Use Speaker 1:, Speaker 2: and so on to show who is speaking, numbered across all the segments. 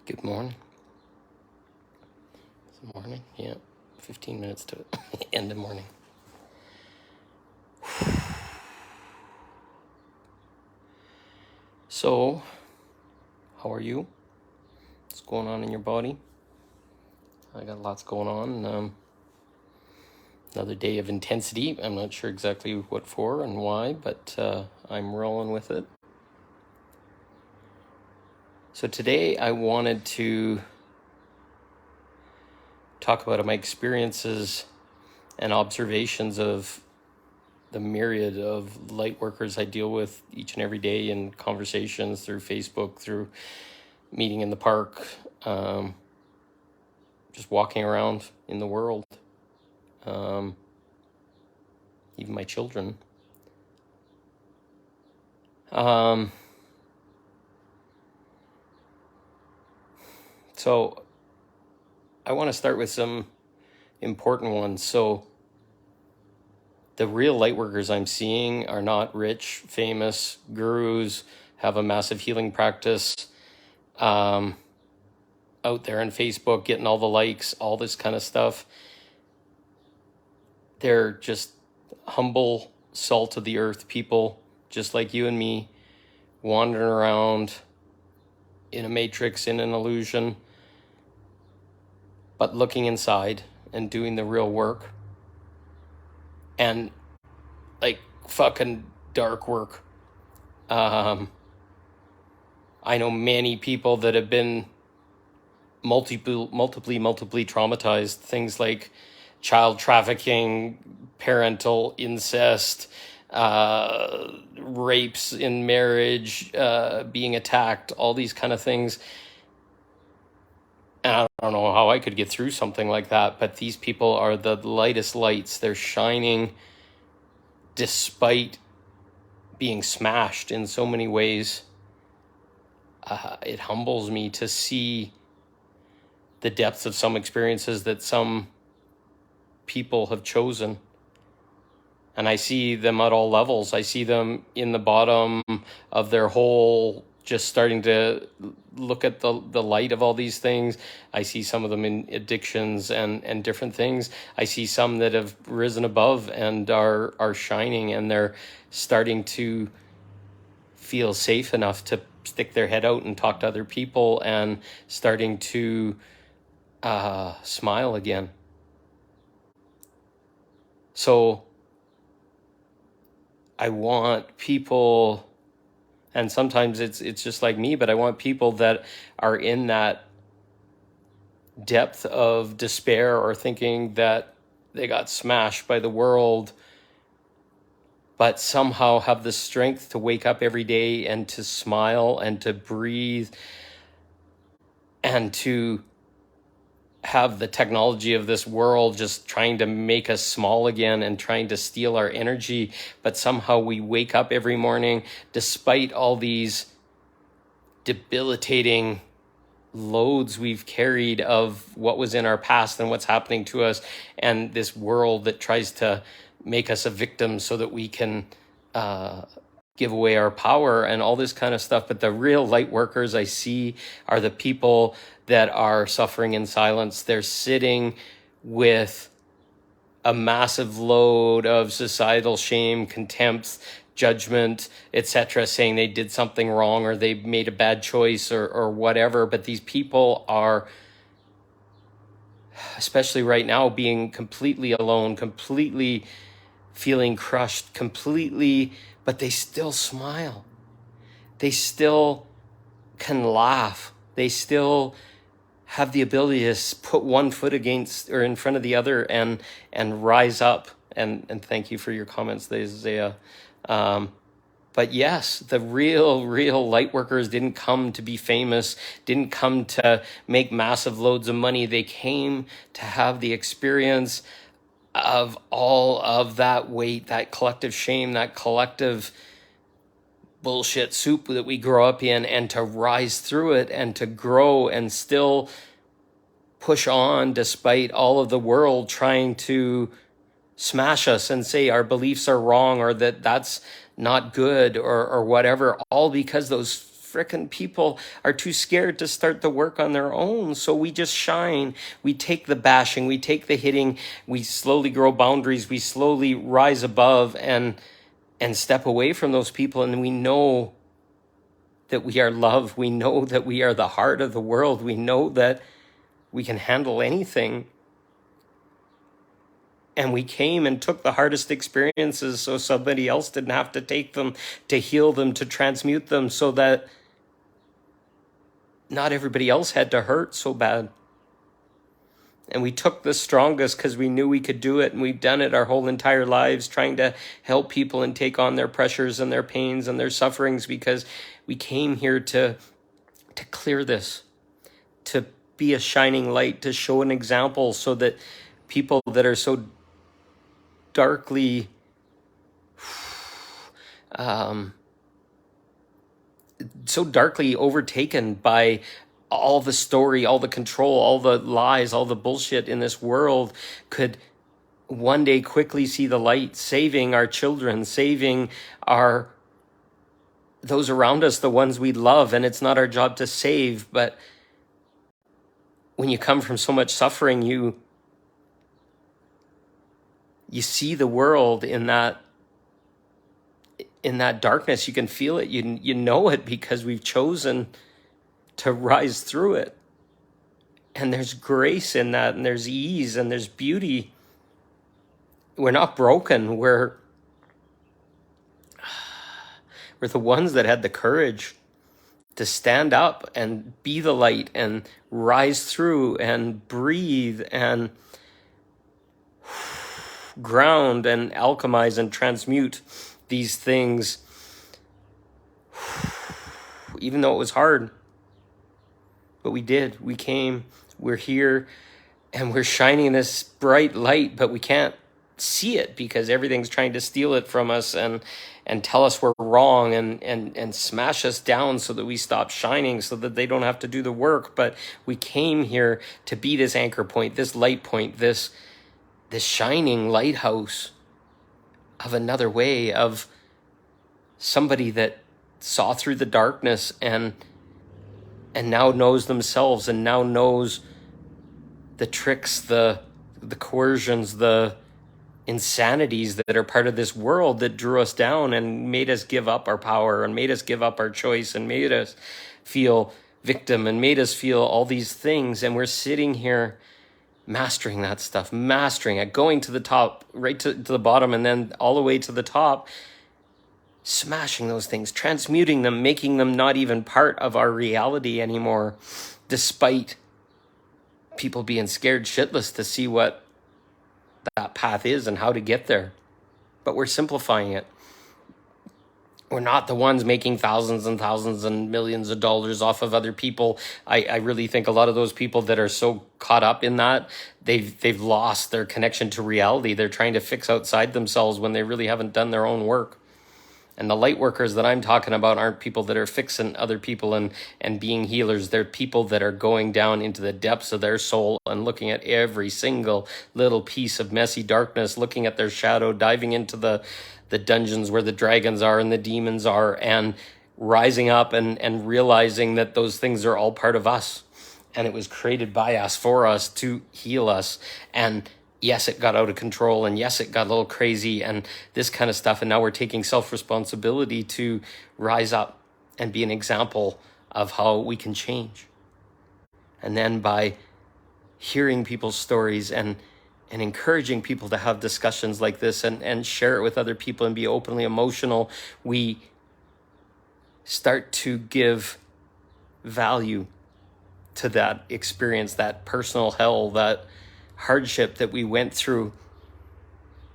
Speaker 1: Good morning. Is it morning? Yeah. 15 minutes to end the morning. So, how are you? What's going on in your body? I got lots going on. Another day of intensity. I'm not sure exactly what for and why, but I'm rolling with it. So today I wanted to talk about my experiences and observations of the myriad of light workers I deal with each and every day in conversations through Facebook, through meeting in the park, just walking around in the world, even my children. So I want to start with some important ones. So the real light workers I'm seeing are not rich, famous gurus, have a massive healing practice, out there on Facebook, getting all the likes, all this kind of stuff. They're just humble, salt of the earth people, just like you and me, wandering around in a matrix, in an illusion, but looking inside and doing the real work. And like fucking dark work. I know many people that have been multiply traumatized. Things like child trafficking, parental incest, rapes in marriage, being attacked, all these kind of things. And I don't know how I could get through something like that, but these people are the lightest lights. They're shining despite being smashed in so many ways. It humbles me to see the depths of some experiences that some people have chosen. And I see them at all levels. I see them in the bottom of their hole, just starting to look at the light of all these things. I see some of them in addictions and different things. I see some that have risen above and are shining, and they're starting to feel safe enough to stick their head out and talk to other people, and starting to smile again. So I want people, and sometimes it's just like me, but I want people that are in that depth of despair or thinking that they got smashed by the world, but somehow have the strength to wake up every day and to smile and to breathe and to have the technology of this world just trying to make us small again and trying to steal our energy. But somehow we wake up every morning despite all these debilitating loads we've carried of what was in our past and what's happening to us, and this world that tries to make us a victim so that we can give away our power and all this kind of stuff. But the real light workers I see are the people that are suffering in silence. They're sitting with a massive load of societal shame, contempt, judgment, etc., saying they did something wrong or they made a bad choice or whatever. But these people are, especially right now, being completely alone, completely feeling crushed, completely, but they still smile. They still can laugh. They still have the ability to put one foot against or in front of the other and rise up. And thank you for your comments, Isaiah. But yes, the real light workers didn't come to be famous, didn't come to make massive loads of money. They came to have the experience of all of that weight, that collective shame, that collective bullshit soup that we grow up in, and to rise through it and to grow and still push on despite all of the world trying to smash us and say our beliefs are wrong or that that's not good or whatever, all because those frickin' people are too scared to start the work on their own. So we just shine. We take the bashing, we take the hitting, we slowly grow boundaries, we slowly rise above and step away from those people. And we know that we are love. We know that we are the heart of the world. We know that we can handle anything. And we came and took the hardest experiences so somebody else didn't have to take them, to heal them, to transmute them, so that not everybody else had to hurt so bad. And we took the strongest because we knew we could do it. And we've done it our whole entire lives, trying to help people and take on their pressures and their pains and their sufferings, because we came here to clear this, to be a shining light, to show an example, so that people that are so darkly overtaken by all the story, all the control, all the lies, all the bullshit in this world, could one day quickly see the light, saving our children, saving those around us, the ones we love. And it's not our job to save, but when you come from so much suffering, you see the world in that darkness. You can feel it. You know it, because we've chosen to rise through it. And there's grace in that, and there's ease, and there's beauty. We're not broken. We're the ones that had the courage to stand up and be the light and rise through and breathe and ground and alchemize and transmute these things, even though it was hard. But we did. We came, we're here, and we're shining this bright light, but we can't see it because everything's trying to steal it from us and tell us we're wrong and smash us down so that we stop shining, so that they don't have to do the work. But we came here to be this anchor point, this light point, this shining lighthouse of another way, of somebody that saw through the darkness and now knows themselves, and now knows the tricks, the coercions, the insanities that are part of this world that drew us down and made us give up our power and made us give up our choice and made us feel victim and made us feel all these things. And we're sitting here mastering that stuff, mastering it, going to the top, right to the bottom, and then all the way to the top, smashing those things, transmuting them, making them not even part of our reality anymore, despite people being scared shitless to see what that path is and how to get there. But we're simplifying it. We're not the ones making thousands and thousands and millions of dollars off of other people. I really think a lot of those people that are so caught up in that, they've lost their connection to reality. They're trying to fix outside themselves when they really haven't done their own work. And the light workers that I'm talking about aren't people that are fixing other people and being healers. They're people that are going down into the depths of their soul and looking at every single little piece of messy darkness, looking at their shadow, diving into the dungeons where the dragons are and the demons are, and rising up and realizing that those things are all part of us. And it was created by us, for us, to heal us. And yes, it got out of control, and yes, it got a little crazy and this kind of stuff. And now we're taking self-responsibility to rise up and be an example of how we can change. And then by hearing people's stories and encouraging people to have discussions like this and share it with other people and be openly emotional, we start to give value to that experience, that personal hell, that hardship that we went through,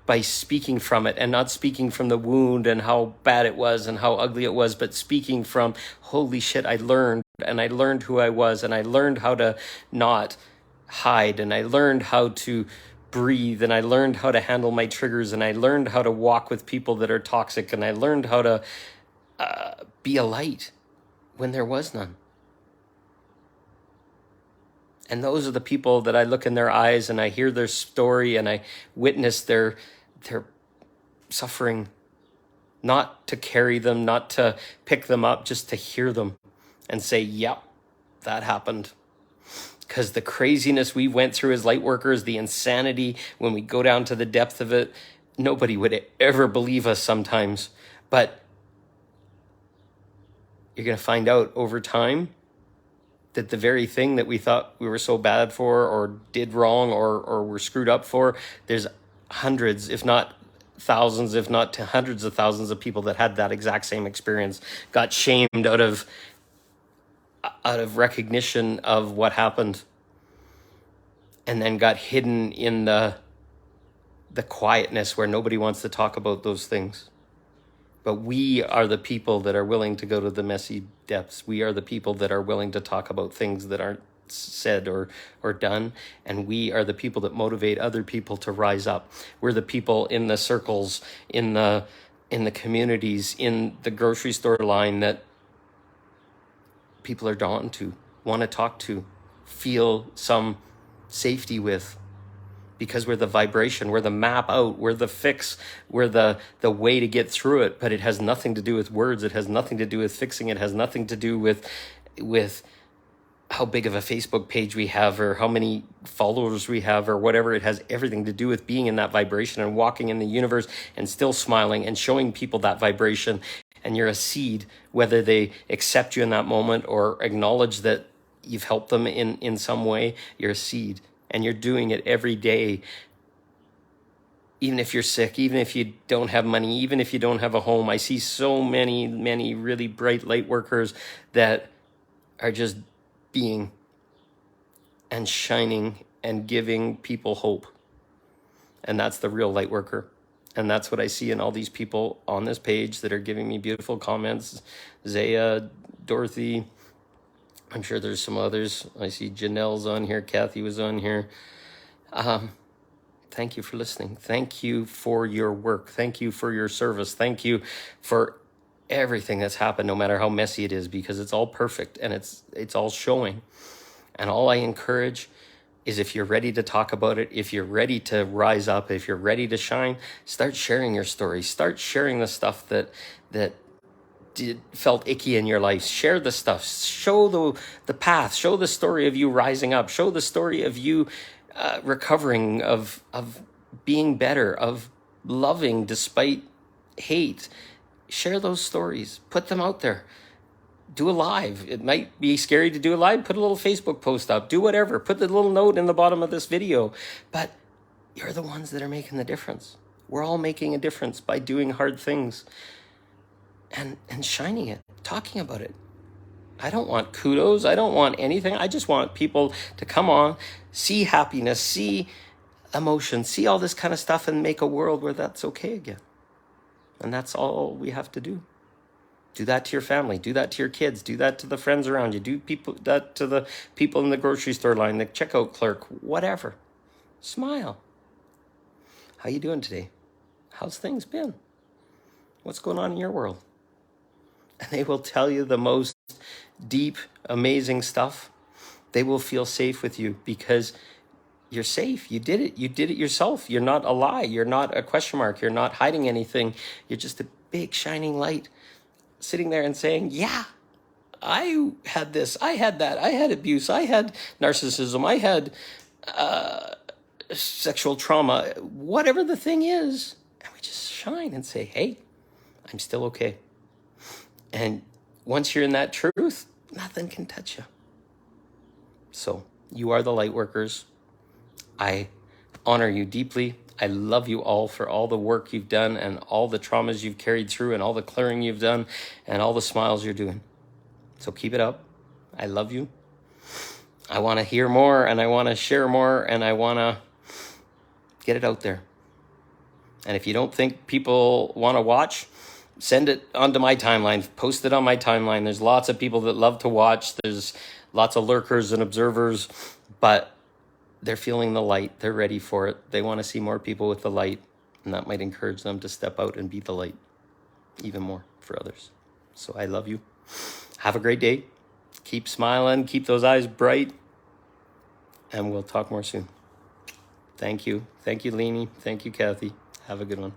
Speaker 1: by speaking from it, and not speaking from the wound and how bad it was and how ugly it was, but speaking from, holy shit, I learned who I was, and I learned how to not hide, and I learned how to breathe, and I learned how to handle my triggers, and I learned how to walk with people that are toxic, and I learned how to be a light when there was none. And those are the people that I look in their eyes and I hear their story and I witness their suffering, not to carry them, not to pick them up, just to hear them and say, yep, that happened. Because the craziness we went through as light workers, the insanity, when we go down to the depth of it, nobody would ever believe us sometimes. But you're going to find out over time that the very thing that we thought we were so bad for or did wrong or were screwed up for, there's hundreds, if not thousands, if not to hundreds of thousands of people that had that exact same experience, got shamed out of recognition of what happened, and then got hidden in the quietness where nobody wants to talk about those things. But we are the people that are willing to go to the messy depths. We are the people that are willing to talk about things that aren't said or done. And we are the people that motivate other people to rise up. We're the people in the circles, in the communities, in the grocery store line that people are drawn to, want to talk to, feel some safety with. Because we're the vibration, we're the map out, we're the fix, we're the way to get through it. But it has nothing to do with words. It has nothing to do with fixing. It has nothing to do with how big of a Facebook page we have or how many followers we have or whatever. It has everything to do with being in that vibration and walking in the universe and still smiling and showing people that vibration. And you're a seed, whether they accept you in that moment or acknowledge that you've helped them in some way, you're a seed. And you're doing it every day, even if you're sick, even if you don't have money, even if you don't have a home. I see so many really bright light workers that are just being and shining and giving people hope. And that's the real light worker. And that's what I see in all these people on this page that are giving me beautiful comments. Zaya, Dorothy, I'm sure there's some others. I see Janelle's on here. Kathy was on here. Thank you for listening. Thank you for your work. Thank you for your service. Thank you for everything that's happened, no matter how messy it is, because it's all perfect and it's all showing. And all I encourage is, if you're ready to talk about it, if you're ready to rise up, if you're ready to shine, start sharing your story. Start sharing the stuff that felt icky in your life. Share the stuff. Show the path. Show the story of you rising up. Show the story of you recovering, of being better, of loving despite hate. Share those stories. Put them out there. Do a live. It might be scary to do a live. Put a little Facebook post up. Do whatever. Put the little note in the bottom of this video. But you're the ones that are making the difference. We're all making a difference by doing hard things. And shining it, talking about it. I don't want kudos. I don't want anything. I just want people to come on, see happiness, see emotion, see all this kind of stuff, and make a world where that's okay again. And that's all we have to do. Do that to your family. Do that to your kids. Do that to the friends around you. Do that to the people in the grocery store line, the checkout clerk, whatever. Smile. How you doing today? How's things been? What's going on in your world? And they will tell you the most deep, amazing stuff. They will feel safe with you because you're safe. You did it. You did it yourself. You're not a lie. You're not a question mark. You're not hiding anything. You're just a big shining light sitting there and saying, yeah, I had this. I had that. I had abuse. I had narcissism. I had sexual trauma. Whatever the thing is. And we just shine and say, hey, I'm still okay. And once you're in that truth, nothing can touch you. So you are the light workers. I honor you deeply. I love you all for all the work you've done and all the traumas you've carried through and all the clearing you've done and all the smiles you're doing. So keep it up. I love you. I want to hear more and I want to share more and I want to get it out there. And if you don't think people want to watch, send it onto my timeline, post it on my timeline. There's lots of people that love to watch. There's lots of lurkers and observers, but they're feeling the light. They're ready for it. They want to see more people with the light, and that might encourage them to step out and be the light even more for others. So I love you. Have a great day. Keep smiling. Keep those eyes bright, and we'll talk more soon. Thank you. Thank you, Leanie. Thank you, Kathy. Have a good one.